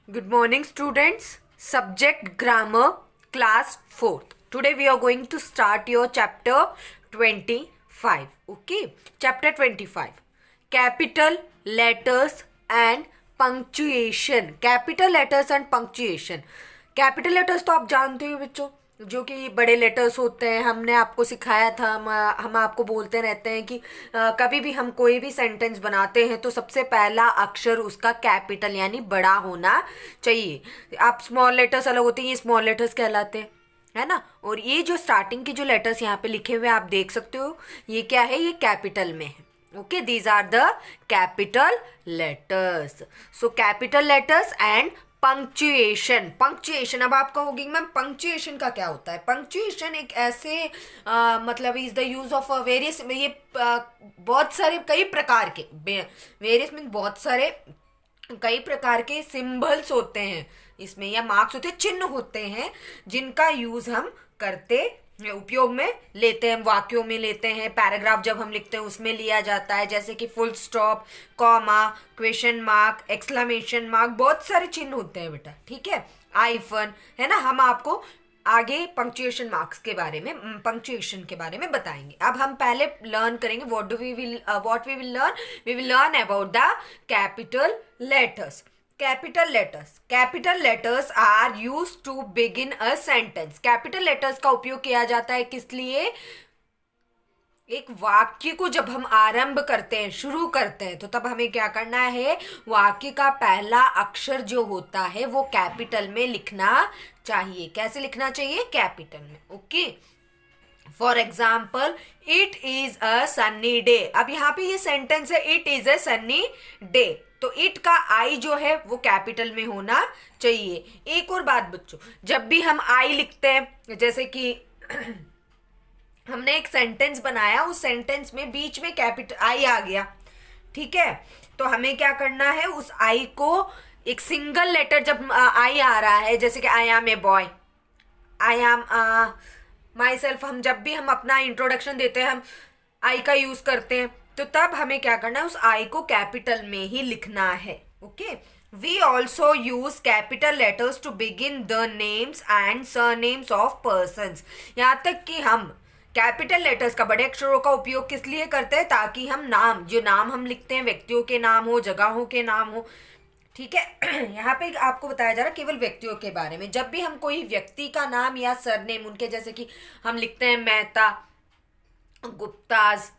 Good morning, students. Subject Grammar, Class 4th. Today we are going to start your chapter 25. Okay, chapter 25. Capital letters and punctuation. Capital letters and punctuation. Capital letters तो आप जानते हो बच्चों, जो कि बड़े letters होते हैं। हमने आपको सिखाया था, हम आपको बोलते रहते हैं कि कभी भी हम कोई भी सेंटेंस बनाते हैं तो सबसे पहला अक्षर उसका कैपिटल यानी बड़ा होना चाहिए। आप स्मॉल लेटर्स अलग होते हैं, ये स्मॉल लेटर्स कहलाते हैं, है ना। और ये जो स्टार्टिंग के जो लेटर्स यहाँ पे लिखे हुए आप देख सकते हो, ये क्या है, ये कैपिटल में है। Okay, these are the capital letters. So capital letters and punctuation. Punctuation, अब आप कहोगे मैम पंक्चुएशन का क्या होता है। पंक्चुएशन एक ऐसे मतलब is the use of various, ये बहुत सारे कई प्रकार के, वेरियस मीन बहुत सारे कई प्रकार के सिंबल्स होते हैं इसमें, या मार्क्स होते हैं, चिन्ह होते हैं, जिनका यूज हम करते उपयोग में लेते हैं, वाक्यों में लेते हैं, पैराग्राफ जब हम लिखते हैं उसमें लिया जाता है, जैसे कि full stop, comma, question mark, exclamation mark, बहुत सारे चिन्ह होते हैं बेटा, ठीक है, आइफन, है ना। हम आपको आगे पंक्चुएशन मार्क्स के बारे में, पंक्चुएशन के बारे में बताएंगे। अब हम पहले लर्न करेंगे what we will learn. We will learn about the capital letters. Capital letters are use to begin a sentence. Capital letters का उपयोग किया जाता है किस लिए, एक वाक्य को जब हम आरंभ करते हैं, शुरू करते हैं, तो तब हमें क्या करना है, वाक्य का पहला अक्षर जो होता है वो कैपिटल में लिखना चाहिए। कैसे लिखना चाहिए, कैपिटल में। Okay, for example, it is a Sunny day. अब यहाँ पे ये सेंटेंस है, it is a Sunny day, तो इट का आई जो है वो कैपिटल में होना चाहिए। एक और बात बच्चों, जब भी हम आई लिखते हैं, जैसे कि हमने एक सेंटेंस बनाया, उस सेंटेंस में बीच में कैपिटल आई आ गया, ठीक है, तो हमें क्या करना है, उस आई को एक सिंगल लेटर, जब आई आ रहा है, जैसे कि I am a boy, I am myself, हम जब भी हम अपना इंट्रोडक्शन देते हैं हम आई का यूज करते हैं, तो तब हमें क्या करना है, उस आई को कैपिटल में ही लिखना है। Okay, we also use capital letters to begin the names and surnames of persons. यहाँ तक कि हम कैपिटल लेटर्स का, बड़े अक्षरों का उपयोग किस लिए करते हैं, ताकि हम नाम, जो नाम हम लिखते हैं, व्यक्तियों के नाम हो, जगहों के नाम हो, ठीक है। यहाँ पे आपको बताया जा रहा है केवल व्यक्तियों के बारे में। जब भी हम कोई व्यक्ति का नाम या सरनेम, उनके जैसे कि हम लिखते हैं मेहता, गुप्ताज,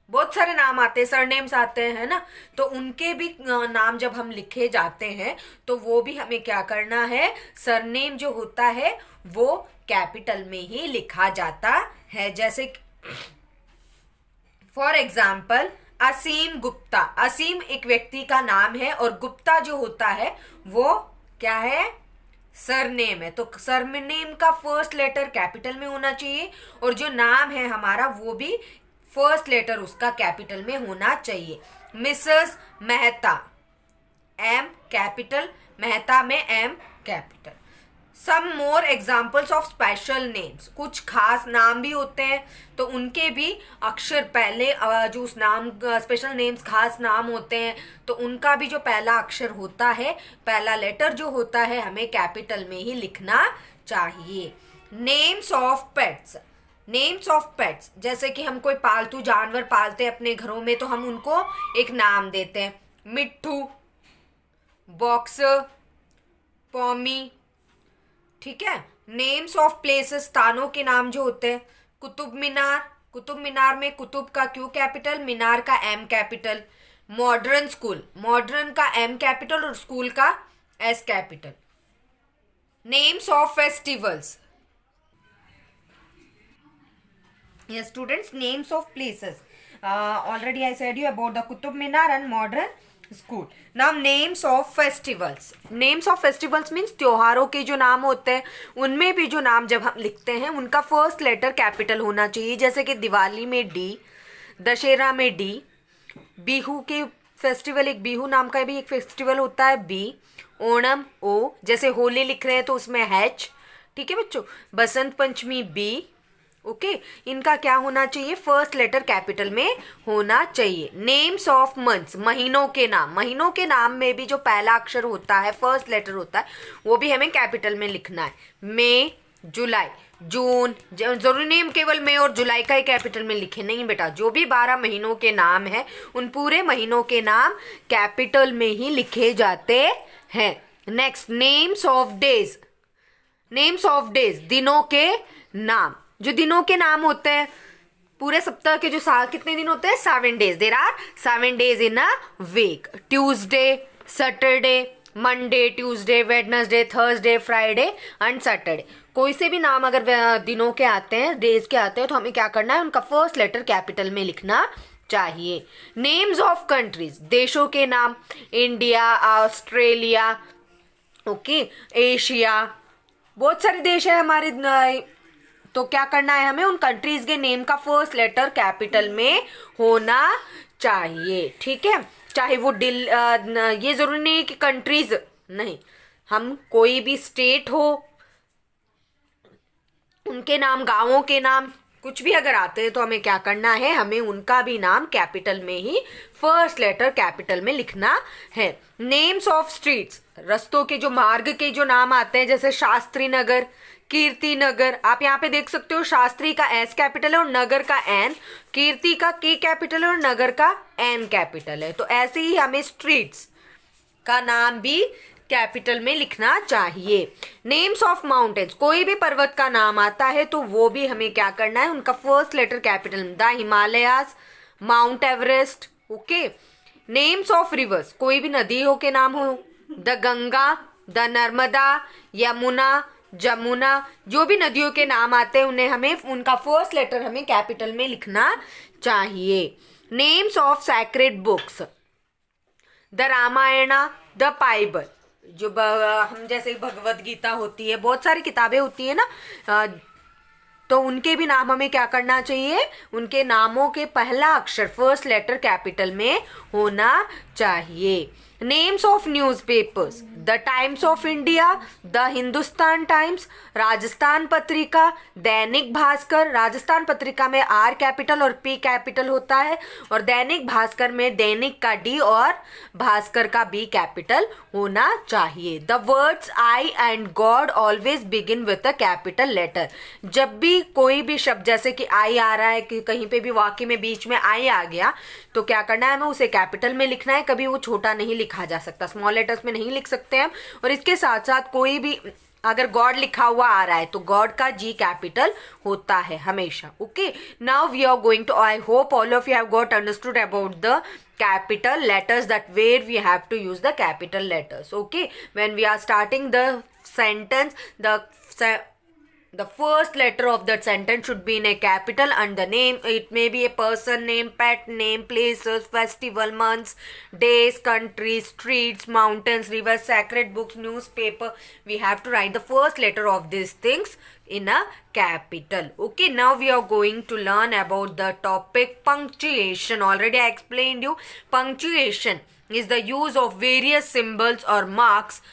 बहुत सारे नाम आते हैं, सरनेम्स आते हैं, है ना, तो उनके भी नाम जब हम लिखे जाते हैं तो वो भी हमें क्या करना है, सरनेम जो होता है वो कैपिटल में ही लिखा जाता है। जैसे फॉर एग्जाम्पल, असीम गुप्ता। असीम एक व्यक्ति का नाम है और गुप्ता जो होता है वो क्या है, सरनेम है। तो सरनेम का फर्स्ट लेटर कैपिटल में होना चाहिए, और जो नाम है हमारा वो भी फर्स्ट लेटर उसका कैपिटल में होना चाहिए। Mrs Mehta, M capital, Mehta में M capital. Some more examples of special names. कुछ खास नाम भी होते हैं, तो उनके भी अक्षर पहले, जो उस नाम, स्पेशल नेम्स खास नाम होते हैं, तो उनका भी जो पहला अक्षर होता है, पहला लेटर जो होता है, हमें कैपिटल में ही लिखना चाहिए। Names of pets. Names of pets, जैसे कि हम कोई पालतू जानवर पालते हैं अपने घरों में, तो हम उनको एक नाम देते हैं, मिट्ठू, बॉक्सर, पॉमी, ठीक है। नेम्स ऑफ प्लेसेस, स्थानों के नाम जो होते हैं, कुतुब मीनार। कुतुब मीनार में कुतुब का क्यू कैपिटल, मीनार का M capital. Modern school, modern का एम कैपिटल और स्कूल का S capital. Names of festivals. Yes, students, names of places. Already I said you about the Qutub Minar and modern school. Now names of festivals. Names of festivals means त्योहारों के जो नाम होते हैं, उनमें भी जो नाम जब हम लिखते हैं उनका फर्स्ट लेटर कैपिटल होना चाहिए। जैसे कि दिवाली में डी, दशहरा में डी, बिहू के फेस्टिवल, एक बिहू नाम का भी एक फेस्टिवल होता है, बी। ओणम ओ, जैसे होली लिख रहे हैं तो उसमें एच, ठीक है बच्चों। बसंत पंचमी बी, ओके इनका क्या होना चाहिए, फर्स्ट लेटर कैपिटल में होना चाहिए। नेम्स ऑफ मंथ्स, महीनों के नाम, महीनों के नाम में भी जो पहला अक्षर होता है, फर्स्ट लेटर होता है, वो भी हमें कैपिटल में लिखना है। मई, जुलाई, जून, जरूरी नहीं हम केवल मई और जुलाई का ही कैपिटल में लिखे, नहीं बेटा, जो भी 12 महीनों के नाम है उन पूरे महीनों के नाम कैपिटल में ही लिखे जाते हैं। Next, names of days, names of days, दिनों के नाम, जो दिनों के नाम होते हैं पूरे सप्ताह के, जो कितने दिन होते हैं, 7 days, there are 7 days in a week. Tuesday, Saturday, Monday, Tuesday, Wednesday, Thursday, Friday and Saturday. कोई से भी नाम अगर दिनों के आते हैं, डेज के आते हैं, तो हमें क्या करना है, उनका फर्स्ट लेटर कैपिटल में लिखना चाहिए। नेम्स ऑफ कंट्रीज, देशों के नाम, इंडिया, ऑस्ट्रेलिया, ओके, एशिया, बहुत सारे देश है हमारे, तो क्या करना है हमें, उन कंट्रीज के नेम का फर्स्ट लेटर कैपिटल में होना चाहिए। ठीक है, चाहे वो ये जरूरी नहीं है कि कंट्रीज, नहीं, हम कोई भी स्टेट हो, उनके नाम, गांवों के नाम, कुछ भी अगर आते हैं तो हमें क्या करना है, हमें उनका भी नाम कैपिटल में ही फर्स्ट लेटर कैपिटल में लिखना है। नेम्स ऑफ स्ट्रीट्स, रस्तों के, जो मार्ग के जो नाम आते हैं, जैसे शास्त्री नगर, कीर्ति नगर, आप यहाँ पे देख सकते हो शास्त्री का एस कैपिटल है और नगर का एन, कीर्ति का के कैपिटल है और नगर का एन कैपिटल है। तो ऐसे ही हमें स्ट्रीट्स का नाम भी कैपिटल में लिखना चाहिए। नेम्स ऑफ माउंटेन्स, कोई भी पर्वत का नाम आता है तो वो भी हमें क्या करना है, उनका फर्स्ट लेटर कैपिटल में, the Himalayas, mount Everest, okay. Names of reverse, कोई भी नदियों के नाम हो, द गंगा, द नर्मदा, यमुना, जमुना, जो भी नदियों के नाम आते हैं उन्हें हमें, उनका फर्स्ट लेटर हमें कैपिटल में लिखना चाहिए। Names of sacred books, the Ramayana, the Bible, जो हम जैसे भगवत गीता होती है, बहुत सारी किताबें होती है ना, तो उनके भी नाम हमें क्या करना चाहिए, उनके नामों के पहला अक्षर फर्स्ट लेटर कैपिटल में होना चाहिए। Names of newspapers, the times of India, the Hindustan times, Rajasthan Patrika, Dainik Bhaskar, Rajasthan Patrika में आर कैपिटल और पी कैपिटल होता है, और दैनिक भास्कर में दैनिक का डी और भास्कर का बी कैपिटल होना चाहिए। The words I and God always begin with a capital letter, जब भी कोई भी शब्द, जैसे कि आई आ रहा है, कि कहीं पे भी वाक्य में बीच में आई आ गया, तो क्या करना है, हमें उसे कैपिटल में लिखना है, कभी वो छोटा नहीं लिखा जा सकता, स्मॉल लेटर्स में नहीं लिख सकते हम। और इसके साथ साथ कोई भी अगर गॉड लिखा हुआ आ रहा है तो गॉड का जी कैपिटल होता है हमेशा। Okay, now we are going to, I hope all of you have got understood about the capital letters, that where we have to use the capital letters. Okay, when we are starting the sentence, the first letter of that sentence should be in a capital, and the name, it may be a person name, pet name, places, festival, months, days, countries, streets, mountains, rivers, sacred books, newspaper. We have to write the first letter of these things in a capital. Okay, now we are going to learn about the topic punctuation. Already I explained you, punctuation is the use of various symbols or marks,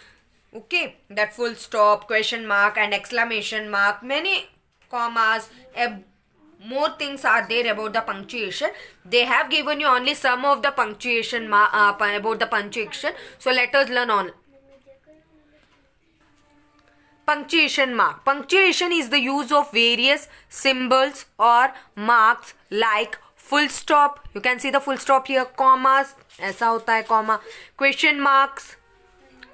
okay, that full stop, question mark and exclamation mark, many commas, more things are there about the punctuation. They have given you only some of the punctuation about the punctuation, so let us learn on punctuation mark. Punctuation is the use of various symbols or marks like full stop, you can see the full stop here, commas, ऐसा होता है comma, question marks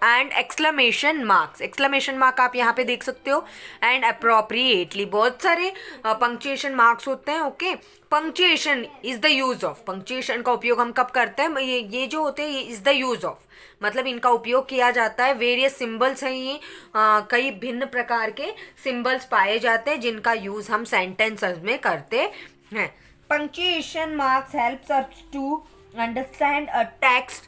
and exclamation marks, exclamation mark आप यहाँ पे देख सकते हो, and appropriately, बहुत सारे पंक्चुएशन मार्क्स होते हैं। Okay, punctuation is the use of, punctuation का उपयोग हम कब करते हैं, ये जो होते हैं, ये इज द यूज ऑफ, मतलब इनका उपयोग किया जाता है। वेरियस सिंबल्स हैं ये, कई भिन्न प्रकार के सिंबल्स पाए जाते हैं जिनका यूज हम सेंटेंसेस में करते हैं। Punctuation marks helps us to understand a text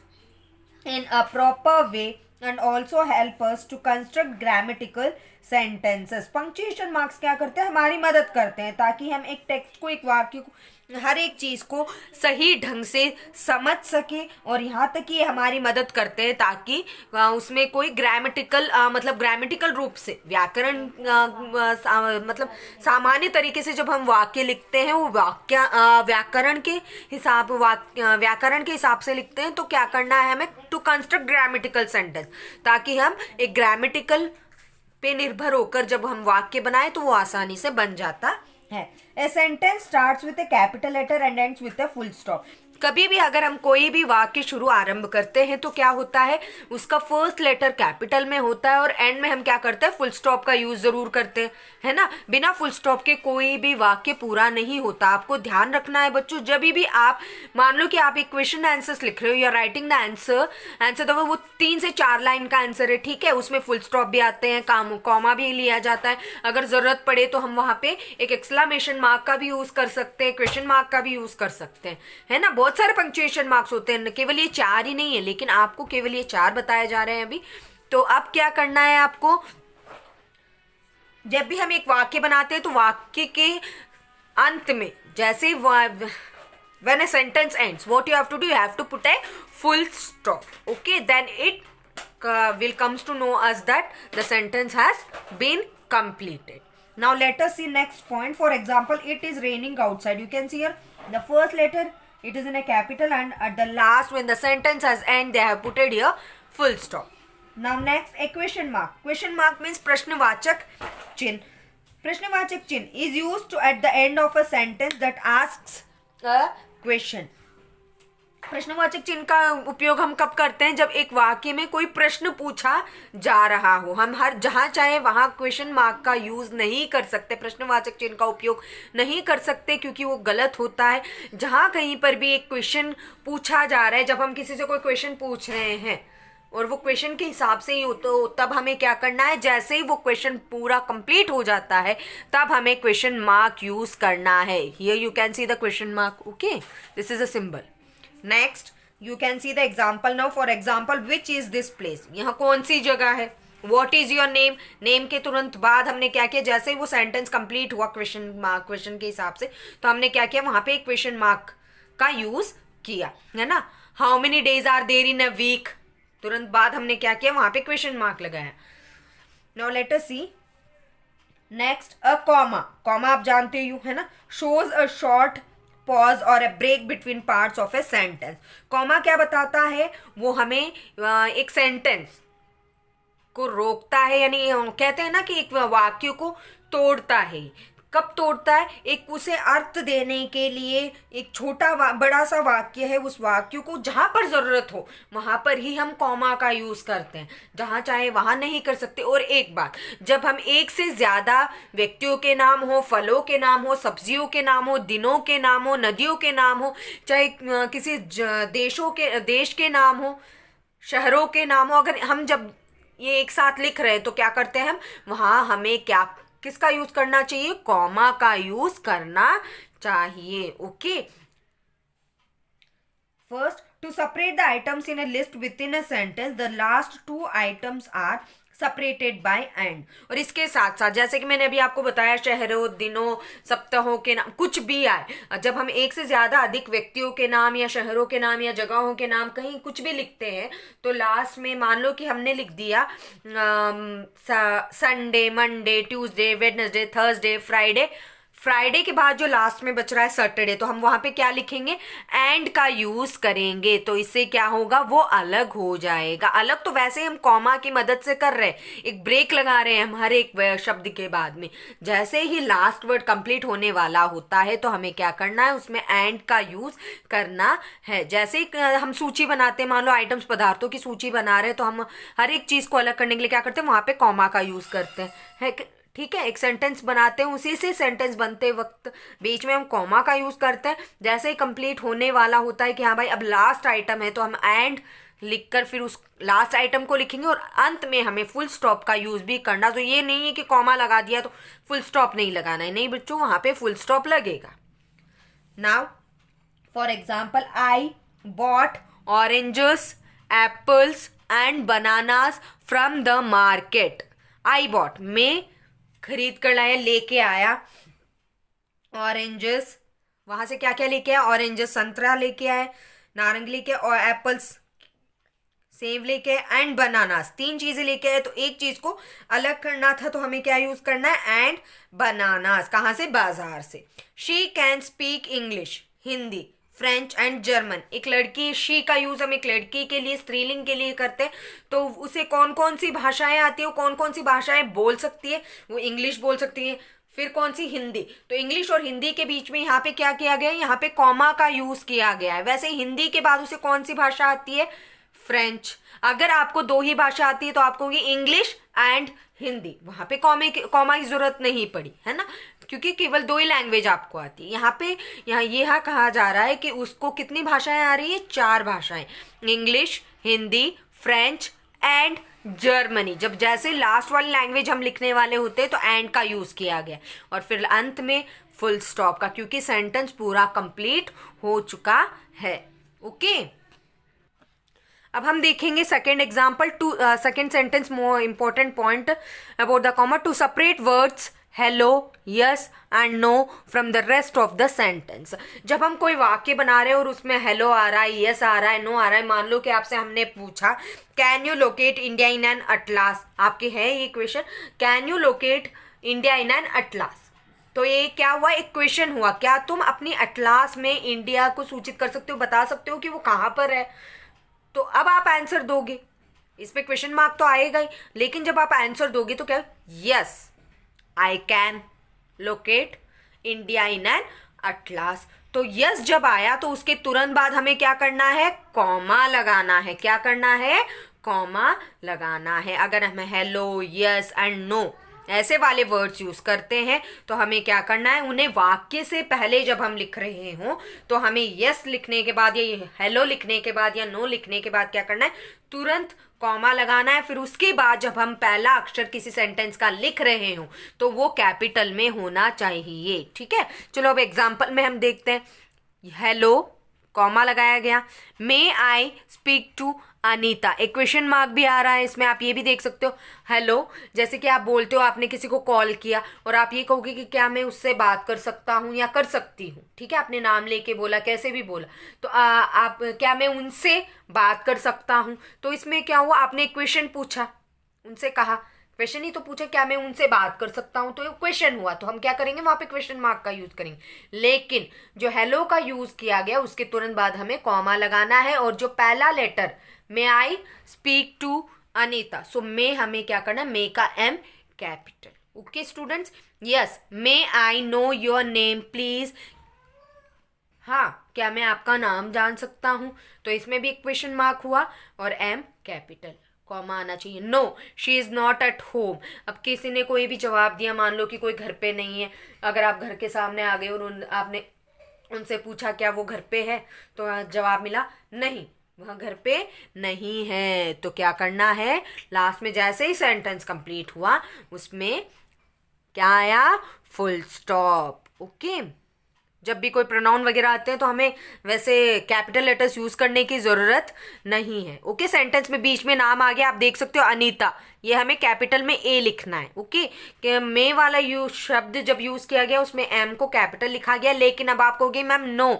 in a proper way and also help us to construct grammatical sentences. Punctuation marks क्या करते हैं, हमारी मदद करते हैं ताकि हम एक टेक्स्ट को, एक वाक्य को हर एक चीज को सही ढंग से समझ सके, और यहाँ तक कि ये हमारी मदद करते हैं ताकि उसमें कोई ग्रामेटिकल मतलब ग्रामेटिकल रूप से व्याकरण मतलब सामान्य तरीके से जब हम वाक्य लिखते हैं वो व्याकरण के हिसाब से लिखते हैं, तो क्या करना है हमें, टू कंस्ट्रक्ट ग्रामेटिकल सेंटेंस, ताकि हम एक ग्रामेटिकल पे निर्भर होकर जब हम वाक्य बनाए तो वो आसानी से बन जाता है। A sentence starts with a capital letter and ends with a full stop. कभी भी अगर हम कोई भी वाक्य शुरू आरंभ करते हैं तो क्या होता है, उसका फर्स्ट लेटर कैपिटल में होता है और एंड में हम क्या करते हैं, फुल स्टॉप का यूज जरूर करते हैं, है ना। बिना फुल स्टॉप के कोई भी वाक्य पूरा नहीं होता। आपको ध्यान रखना है बच्चों, जब भी आप मान लो कि आप एक क्वेश्चन आंसर्स लिख रहे हो, या राइटिंग द आंसर तो वो 3 से 4 लाइन का आंसर है, ठीक है, उसमें फुल स्टॉप भी आते हैं, कॉमा भी लिया जाता है। अगर जरूरत पड़े तो हम वहां पे एक एक्सक्लेमेशन मार्क का भी यूज कर सकते हैं, क्वेश्चन मार्क का भी यूज कर सकते हैं, है ना। बहुत सारे पंक्चुएशन मार्क्स होते हैं, केवल ये 4 ही नहीं है, लेकिन आपको केवल ये 4 बताए जा रहे हैं अभी। तो अब क्या करना है आपको, जब भी हम एक वाक्य बनाते हैं तो वाक्य के अंत में जैसे when a sentence ends, what you have to do, you have to put a full stop, okay, then it will comes to know us that the sentence has been completed. Now let us see next point. For example, it is raining outside. You can see here the first letter, it is in a capital, and at the last when the sentence has end, they have put it here full stop. Now next, a question mark. Question mark means प्रश्नवाचक चिन्ह. प्रश्नवाचक चिन्ह is used to at the end of a sentence that asks a question. प्रश्नवाचक चिन्ह का उपयोग हम कब करते हैं, जब एक वाक्य में कोई प्रश्न पूछा जा रहा हो। हम हर जहां चाहे वहां क्वेश्चन मार्क का यूज नहीं कर सकते, प्रश्नवाचक चिन्ह का उपयोग नहीं कर सकते, क्योंकि वो गलत होता है। जहां कहीं पर भी एक क्वेश्चन पूछा जा रहा है, जब हम किसी से कोई क्वेश्चन पूछ रहे हैं और वो क्वेश्चन के हिसाब से ही हो, तो तब हमें क्या करना है, जैसे ही वो क्वेश्चन पूरा कंप्लीट हो जाता है तब हमें क्वेश्चन मार्क यूज करना है। Here you can see the question mark, okay, this is a symbol. Next you can see the example now. For example, which is this place, यहाँ कौन सी जगह है। What is your name, name के तुरंत बाद हमने क्या किया, जैसे ही वो सेंटेंस कंप्लीट हुआ क्वेश्चन के हिसाब से, तो हमने क्या किया, वहां पे एक क्वेश्चन मार्क का यूज किया, है ना। How many days are there in a week, तुरंत बाद हमने क्या किया, वहां पे क्वेश्चन मार्क लगाया। Now let us see next, a comma. Comma आप जानते हो, है ना, शोज अ शॉर्ट पॉज और a break between parts of a sentence. Comma क्या बताता है, वो हमें एक सेंटेंस को रोकता है, यानी कहते हैं ना कि एक वाक्य को तोड़ता है। कब तोड़ता है, एक उसे अर्थ देने के लिए एक छोटा बड़ा सा वाक्य है, उस वाक्य को जहां पर जरूरत हो वहां पर ही हम कॉमा का यूज करते हैं, जहां चाहे वहां नहीं कर सकते। और एक बात, जब हम एक से ज्यादा व्यक्तियों के नाम हो, फलों के नाम हो, सब्जियों के नाम हो, दिनों के नाम हो, नदियों के नाम हो, चाहे किसी देश के नाम हो, शहरों के नाम हो, अगर हम जब ये एक साथ लिख रहे हैं तो क्या करते हैं हम, वहां हमें क्या किसका यूज करना चाहिए, कॉमा का यूज करना चाहिए, okay. First, to separate the items in a list with in a sentence, the last 2 items are separated by and. और इसके साथ साथ जैसे कि मैंने अभी आपको बताया, शहरों, दिनों, सप्ताहों के नाम कुछ भी आए, जब हम एक से ज्यादा अधिक व्यक्तियों के नाम या शहरों के नाम या जगहों के नाम कहीं कुछ भी लिखते हैं, तो लास्ट में मान लो कि हमने लिख दिया Sunday, Monday, Tuesday, Wednesday, Thursday, Friday, Friday के बाद जो लास्ट में बच रहा है सैटरडे, तो हम वहां पे क्या लिखेंगे, एंड का यूज करेंगे, तो इससे क्या होगा, वो अलग हो जाएगा। अलग तो वैसे ही हम कॉमा की मदद से कर रहे हैं, एक ब्रेक लगा रहे हैं हम हर एक शब्द के बाद में। जैसे ही लास्ट वर्ड कंप्लीट होने वाला होता है तो हमें क्या करना है, उसमें एंड का यूज करना है। जैसे ही हम सूची बनाते हैं, मान लो आइटम्स, पदार्थों की सूची बना रहे हैं, तो हम हर एक चीज को अलग करने के लिए क्या करते हैं, वहां पे कॉमा का यूज करते हैं, ठीक है। एक सेंटेंस बनाते हैं, उसी से सेंटेंस बनते वक्त बीच में हम कॉमा का यूज करते हैं। जैसे ही कंप्लीट होने वाला होता है कि हाँ भाई अब लास्ट आइटम है, तो हम एंड लिखकर फिर उस लास्ट आइटम को लिखेंगे, और अंत में हमें फुल स्टॉप का यूज भी करना। तो ये नहीं है कि कॉमा लगा दिया तो फुल स्टॉप नहीं लगाना है, नहीं बच्चों, वहां पे फुल स्टॉप लगेगा। Now for example, I bought oranges, apples and bananas from the market. I bought में खरीद कर लाया, लेके आया, ऑरेंजेस वहां से क्या क्या लेके आए, ऑरेंजेस संतरा लेके आए, नारंगी लेके और एप्पल्स सेब लेके एंड बनानास, 3 चीजें लेके आए। तो एक चीज को अलग करना था तो हमें क्या यूज करना है, एंड बनानास। कहाँ से, बाजार से। She can speak English, Hindi, French and German. एक लड़की, शी का यूज हम एक लड़की के लिए, स्त्रीलिंग के लिए करते हैं। तो उसे कौन कौन सी भाषाएं आती है, वो कौन कौन सी भाषाएं बोल सकती है, वो इंग्लिश बोल सकती है। फिर कौन सी, हिंदी। तो इंग्लिश और हिंदी के बीच में यहाँ पे क्या किया गया है, यहाँ पे कॉमा का यूज किया गया है। वैसे हिंदी के बाद उसे कौन सी भाषा आती है, फ्रेंच। अगर आपको 2 ही भाषा आती है तो आपको होगी इंग्लिश एंड हिंदी, वहां पे कॉमा की जरूरत नहीं पड़ी, है ना, क्योंकि केवल 2 ही लैंग्वेज आपको आती है। यहाँ पे यहाँ कहा जा रहा है कि उसको कितनी भाषाएं आ रही है, 4 भाषाएं, English, Hindi, French and Germany. जब जैसे लास्ट वाली लैंग्वेज हम लिखने वाले होते हैं तो एंड का यूज किया गया, और फिर अंत में फुल स्टॉप का, क्योंकि सेंटेंस पूरा कंप्लीट हो चुका है। ओके, अब हम देखेंगे second example. Second sentence, more important point about the comma, to separate words hello, yes and no from the rest of the sentence. जब हम कोई वाक्य बना रहे हैं और उसमें हेलो आ रहा है, यस आ रहा है, नो आ रहा है, मान लो कि आपसे हमने पूछा can you locate India in an Atlas, आपके है ये question, can you locate India in an Atlas. तो ये क्या हुआ, एक क्वेश्चन हुआ, क्या तुम अपनी अटलास में इंडिया को सूचित कर सकते हो, बता सकते हो कि वो कहाँ पर है। तो अब आप आंसर दोगे, इस पे क्वेश्चन मार्क तो आएगा ही, लेकिन जब आप आंसर दोगे तो क्या, yes I can locate India in an Atlas. तो यस जब आया तो उसके तुरंत बाद हमें क्या करना है, कॉमा लगाना है। क्या करना है, कॉमा लगाना है। अगर हमें हेलो, यस एंड नो ऐसे वाले वर्ड्स यूज करते हैं तो हमें क्या करना है, उन्हें वाक्य से पहले जब हम लिख रहे हो तो हमें यस लिखने के बाद या हेलो लिखने के बाद या नो लिखने के बाद क्या करना है, तुरंत कॉमा लगाना है। फिर उसके बाद जब हम पहला अक्षर किसी सेंटेंस का लिख रहे हो तो वो कैपिटल में होना चाहिए। ठीक है, चलो अब एग्जाम्पल में हम देखते हैं। हेलो, कॉमा लगाया गया, मे आई स्पीक टू अनीता, एक क्वेश्चन मार्क भी आ रहा है इसमें, आप ये भी देख सकते हो। हेलो, जैसे कि आप बोलते हो, आपने किसी को कॉल किया और आप ये कहोगे कि क्या मैं उससे बात कर सकता हूँ या कर सकती हूँ। ठीक है, आपने नाम लेके बोला, कैसे भी बोला, तो आप क्या मैं उनसे बात कर सकता हूँ। तो इसमें क्या हुआ, आपने एक क्वेश्चन पूछा, उनसे कहा, क्वेश्चन ही तो पूछा, क्या मैं उनसे बात कर सकता हूं, तो ये क्वेश्चन हुआ, तो हम क्या करेंगे, वहां पे क्वेश्चन मार्क का यूज करेंगे। लेकिन जो हेलो का यूज किया गया उसके तुरंत बाद हमें कॉमा लगाना है, और जो पहला letter may I speak to Anita, so may हमें क्या करना, मे का M capital. Okay students, yes, may I know your name please, हाँ क्या मैं आपका नाम जान सकता हूं, तो इसमें भी एक क्वेश्चन मार्क हुआ और एम कैपिटल, कॉमा आना चाहिए। No she is not at home, अब किसी ने कोई भी जवाब दिया, मान लो कि कोई घर पे नहीं है, अगर आप घर के सामने आ गए और आपने उनसे पूछा क्या वो घर पे है, तो जवाब मिला नहीं, वहाँ घर पे नहीं है। तो क्या करना है, लास्ट में जैसे ही सेंटेंस कंप्लीट हुआ उसमें क्या आया, फुल स्टॉप। ओके, जब भी कोई प्रोनाउन वगैरह आते हैं तो हमें वैसे कैपिटल लेटर्स यूज करने की जरूरत नहीं है। ओके, सेंटेंस में बीच में नाम आ गया, आप देख सकते हो अनीता, ये हमें कैपिटल में ए लिखना है। ओके, मे वाला शब्द जब यूज किया गया उसमें एम को कैपिटल लिखा गया, लेकिन अब आप कहोगे मैम नो,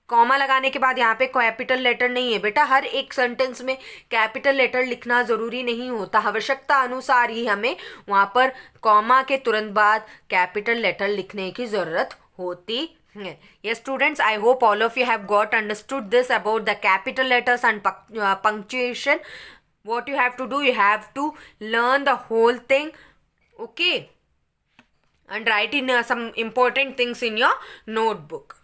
कॉमा लगाने के बाद यहाँ पे कैपिटल लेटर नहीं है। बेटा हर एक सेंटेंस में कैपिटल लेटर लिखना जरूरी नहीं होता, आवश्यकता अनुसार ही हमें वहां पर कॉमा के तुरंत बाद कैपिटल लेटर लिखने की जरूरत होती है। Yes students, I hope all of you have got understood this about the capital letters and punctuation. What you have to do, you have to learn the whole thing, okay, and write in some important things in your notebook.